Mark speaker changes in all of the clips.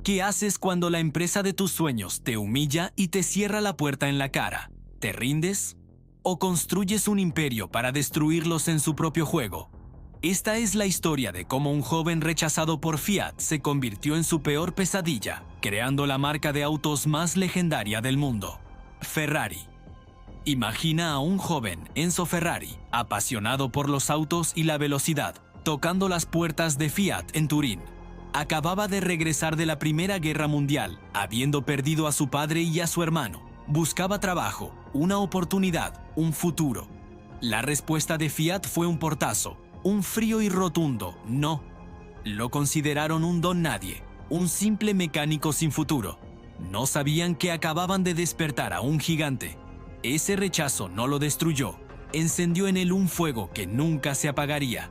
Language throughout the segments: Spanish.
Speaker 1: ¿Qué haces cuando la empresa de tus sueños te humilla y te cierra la puerta en la cara? ¿Te rindes? ¿O construyes un imperio para destruirlos en su propio juego? Esta es la historia de cómo un joven rechazado por Fiat se convirtió en su peor pesadilla, creando la marca de autos más legendaria del mundo, Ferrari. Imagina a un joven, Enzo Ferrari, apasionado por los autos y la velocidad, tocando las puertas de Fiat en Turín. Acababa de regresar de la Primera Guerra Mundial, habiendo perdido a su padre y a su hermano. Buscaba trabajo, una oportunidad, un futuro. La respuesta de Fiat fue un portazo, un frío y rotundo no. Lo consideraron un don nadie, un simple mecánico sin futuro. No sabían que acababan de despertar a un gigante. Ese rechazo no lo destruyó, encendió en él un fuego que nunca se apagaría.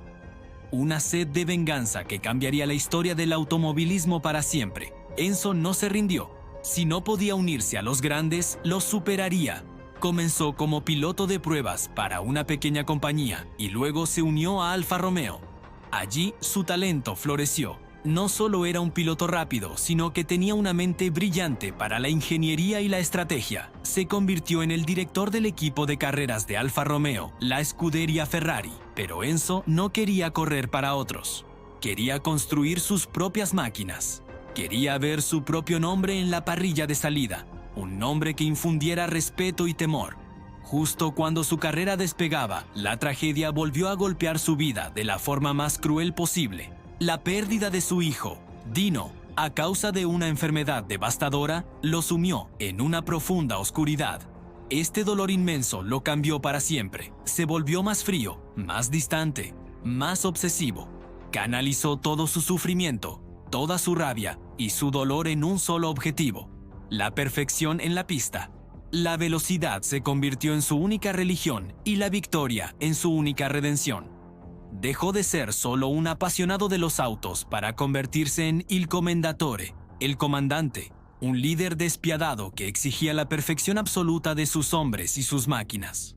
Speaker 1: Una sed de venganza que cambiaría la historia del automovilismo para siempre. Enzo no se rindió. Si no podía unirse a los grandes, los superaría. Comenzó como piloto de pruebas para una pequeña compañía y luego se unió a Alfa Romeo. Allí su talento floreció. No solo era un piloto rápido, sino que tenía una mente brillante para la ingeniería y la estrategia. Se convirtió en el director del equipo de carreras de Alfa Romeo, la escudería Ferrari. Pero Enzo no quería correr para otros. Quería construir sus propias máquinas. Quería ver su propio nombre en la parrilla de salida, un nombre que infundiera respeto y temor. Justo cuando su carrera despegaba, la tragedia volvió a golpear su vida de la forma más cruel posible. La pérdida de su hijo, Dino, a causa de una enfermedad devastadora, lo sumió en una profunda oscuridad. Este dolor inmenso lo cambió para siempre. Se volvió más frío, más distante, más obsesivo. Canalizó todo su sufrimiento, toda su rabia y su dolor en un solo objetivo: la perfección en la pista. La velocidad se convirtió en su única religión y la victoria en su única redención. Dejó de ser solo un apasionado de los autos para convertirse en il commendatore, el comandante, un líder despiadado que exigía la perfección absoluta de sus hombres y sus máquinas.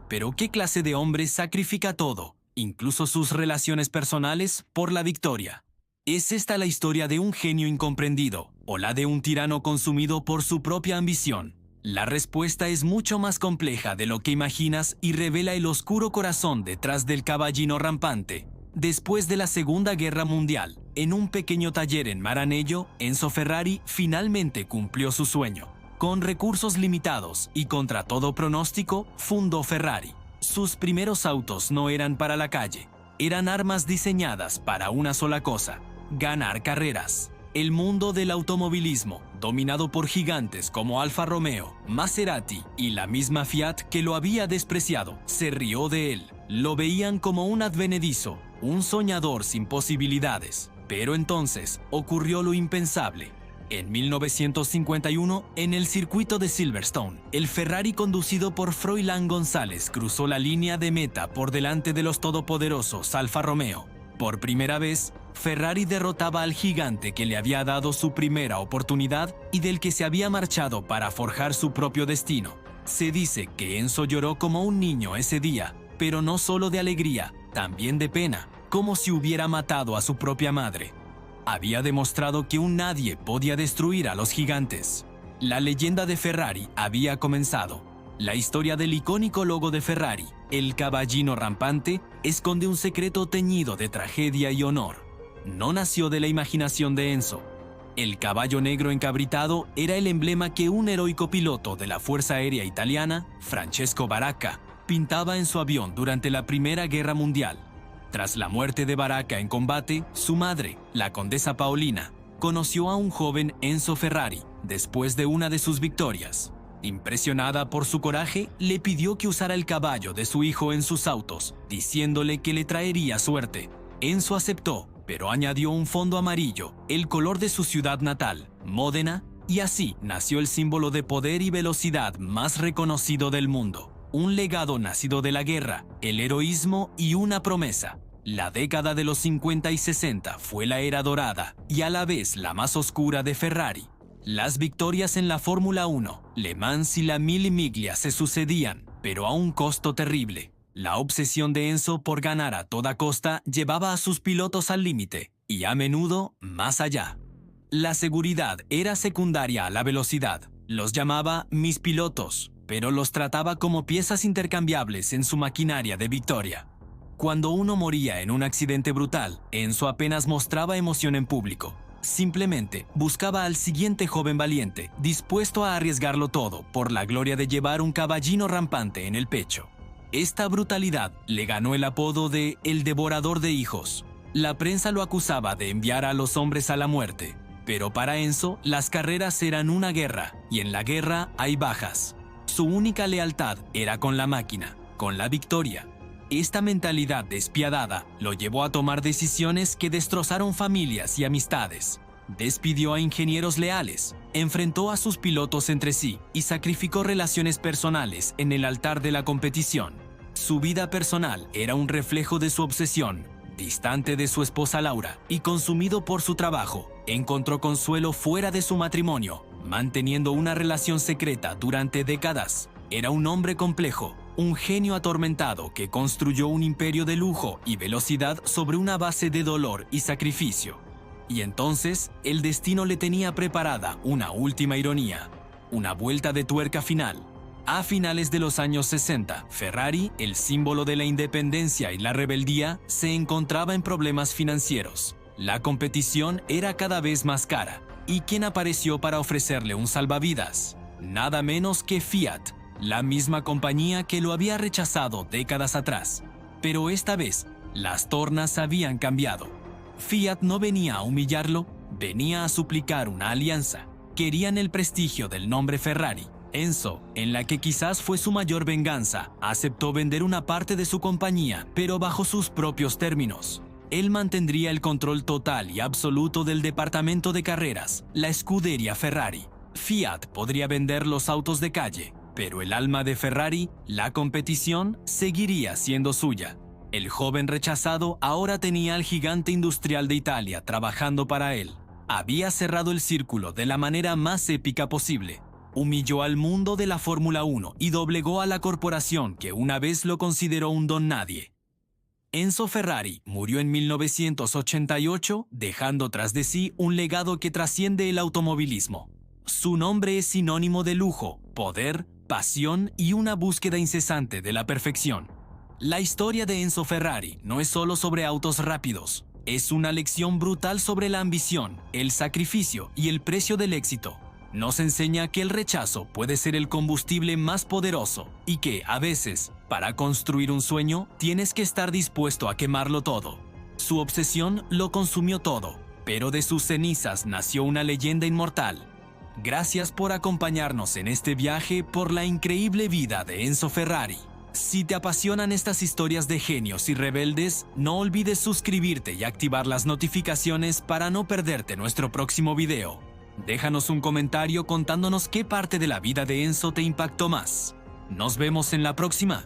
Speaker 1: Pero ¿qué clase de hombre sacrifica todo, incluso sus relaciones personales, por la victoria? ¿Es esta la historia de un genio incomprendido o la de un tirano consumido por su propia ambición? La respuesta es mucho más compleja de lo que imaginas y revela el oscuro corazón detrás del caballino rampante. Después de la Segunda Guerra Mundial, en un pequeño taller en Maranello, Enzo Ferrari finalmente cumplió su sueño. Con recursos limitados y contra todo pronóstico, fundó Ferrari. Sus primeros autos no eran para la calle, eran armas diseñadas para una sola cosa: ganar carreras. El mundo del automovilismo, dominado por gigantes como Alfa Romeo, Maserati y la misma Fiat que lo había despreciado, se rió de él. Lo veían como un advenedizo, un soñador sin posibilidades. Pero entonces ocurrió lo impensable. En 1951, en el circuito de Silverstone, el Ferrari conducido por Froilán González cruzó la línea de meta por delante de los todopoderosos Alfa Romeo. Por primera vez, Ferrari derrotaba al gigante que le había dado su primera oportunidad y del que se había marchado para forjar su propio destino. Se dice que Enzo lloró como un niño ese día, pero no solo de alegría, también de pena, como si hubiera matado a su propia madre. Había demostrado que un nadie podía destruir a los gigantes. La leyenda de Ferrari había comenzado. La historia del icónico logo de Ferrari, el caballino rampante, esconde un secreto teñido de tragedia y honor. No nació de la imaginación de Enzo. El caballo negro encabritado era el emblema que un heroico piloto de la Fuerza Aérea Italiana, Francesco Baracca, pintaba en su avión durante la Primera Guerra Mundial. Tras la muerte de Baracca en combate, su madre, la condesa Paolina, conoció a un joven Enzo Ferrari después de una de sus victorias. Impresionada por su coraje, le pidió que usara el caballo de su hijo en sus autos, diciéndole que le traería suerte. Enzo aceptó, pero añadió un fondo amarillo, el color de su ciudad natal, Módena, y así nació el símbolo de poder y velocidad más reconocido del mundo. Un legado nacido de la guerra, el heroísmo y una promesa. La década de los 50 y 60 fue la era dorada y a la vez la más oscura de Ferrari. Las victorias en la Fórmula 1, Le Mans y la Mille Miglia se sucedían, pero a un costo terrible. La obsesión de Enzo por ganar a toda costa llevaba a sus pilotos al límite y a menudo más allá. La seguridad era secundaria a la velocidad. Los llamaba mis pilotos, pero los trataba como piezas intercambiables en su maquinaria de victoria. Cuando uno moría en un accidente brutal, Enzo apenas mostraba emoción en público. Simplemente buscaba al siguiente joven valiente, dispuesto a arriesgarlo todo por la gloria de llevar un caballino rampante en el pecho. Esta brutalidad le ganó el apodo de El Devorador de Hijos. La prensa lo acusaba de enviar a los hombres a la muerte, pero para Enzo las carreras eran una guerra, y en la guerra hay bajas. Su única lealtad era con la máquina, con la victoria. Esta mentalidad despiadada lo llevó a tomar decisiones que destrozaron familias y amistades. Despidió a ingenieros leales, enfrentó a sus pilotos entre sí y sacrificó relaciones personales en el altar de la competición. Su vida personal era un reflejo de su obsesión. Distante de su esposa Laura y consumido por su trabajo, encontró consuelo fuera de su matrimonio, manteniendo una relación secreta durante décadas. Era un hombre complejo, un genio atormentado que construyó un imperio de lujo y velocidad sobre una base de dolor y sacrificio. Y entonces, el destino le tenía preparada una última ironía, una vuelta de tuerca final. A finales de los años 60, Ferrari, el símbolo de la independencia y la rebeldía, se encontraba en problemas financieros. La competición era cada vez más cara. ¿Y quién apareció para ofrecerle un salvavidas? Nada menos que Fiat, la misma compañía que lo había rechazado décadas atrás. Pero esta vez, las tornas habían cambiado. Fiat no venía a humillarlo, venía a suplicar una alianza. Querían el prestigio del nombre Ferrari. Enzo, en la que quizás fue su mayor venganza, aceptó vender una parte de su compañía, pero bajo sus propios términos. Él mantendría el control total y absoluto del departamento de carreras, la escudería Ferrari. Fiat podría vender los autos de calle, pero el alma de Ferrari, la competición, seguiría siendo suya. El joven rechazado ahora tenía al gigante industrial de Italia trabajando para él. Había cerrado el círculo de la manera más épica posible. Humilló al mundo de la Fórmula 1 y doblegó a la corporación que una vez lo consideró un don nadie. Enzo Ferrari murió en 1988, dejando tras de sí un legado que trasciende el automovilismo. Su nombre es sinónimo de lujo, poder, pasión y una búsqueda incesante de la perfección. La historia de Enzo Ferrari no es solo sobre autos rápidos, es una lección brutal sobre la ambición, el sacrificio y el precio del éxito. Nos enseña que el rechazo puede ser el combustible más poderoso y que, a veces, para construir un sueño, tienes que estar dispuesto a quemarlo todo. Su obsesión lo consumió todo, pero de sus cenizas nació una leyenda inmortal. Gracias por acompañarnos en este viaje por la increíble vida de Enzo Ferrari. Si te apasionan estas historias de genios y rebeldes, no olvides suscribirte y activar las notificaciones para no perderte nuestro próximo video. Déjanos un comentario contándonos qué parte de la vida de Enzo te impactó más. Nos vemos en la próxima.